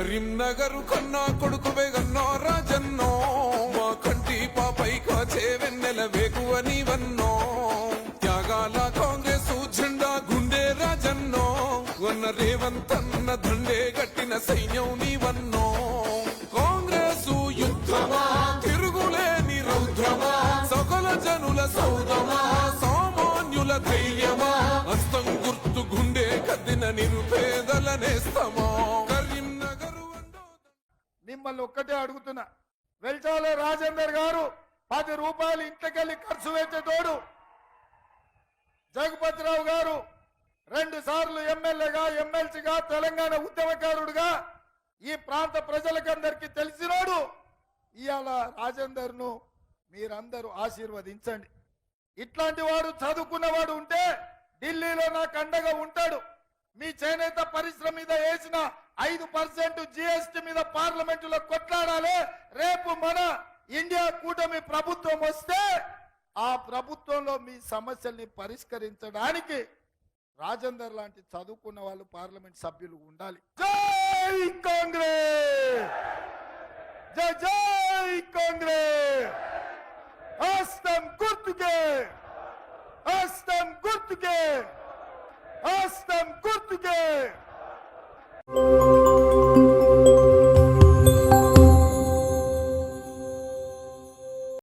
కరీంనగర్ కన్నా కొడుకువే గన్నో రాజన్నో మా కంటి పాపై కాచే వెన్నెల వేగువ నీవన్నో త్యాగాల కాంగ్రెస్ జెండా గుండె రాజన్నో వన్న రేవంతన్న దండే గట్టిన సైన్యం నీవన్నో కాంగ్రెస్ యుద్ధమా తిరుగులేని రౌద్రమా సకల జనుల సౌదమా సామాన్యుల ధైర్యమా హస్తం గుర్తు గుండె కద్దిన నిరుపేదల నేస్తమా మిమ్మల్ని ఒక్కటే అడుగుతున్నా, వెల్చాల రాజేందర్ గారు 10 రూపాయలు ఇంటికెళ్ళి ఖర్చు పెట్టేటోడు. జగపతిరావు గారు 2 సార్లు ఎమ్మెల్యేగా ఎమ్మెల్సీగా తెలంగాణ ఉద్యమకారుడుగా ఈ ప్రాంత ప్రజలకందరికీ తెలిసినోడు. ఇవాళ రాజేందర్ ను మీరందరూ ఆశీర్వదించండి. ఇట్లాంటి వాడు చదువుకున్నవాడు ఉంటే ఢిల్లీలో నాకు అండగా ఉంటాడు. మీ చేనేత పరిశ్రమ మీద వేసిన 5% GST మీద పార్లమెంటులో కొట్లాడాలి. రేపు మన ఇండియా కూటమి ప్రభుత్వం వస్తే ఆ ప్రభుత్వంలో మీ సమస్యల్ని పరిష్కరించడానికి రాజేందర్ లాంటి చదువుకున్న వాళ్ళు పార్లమెంట్ సభ్యులు ఉండాలి. జై కాంగ్రెస్, జై జై కాంగ్రెస్. హస్తం గుర్తుకే, హస్తం గుర్తుకే, హస్తం గుర్తుకే.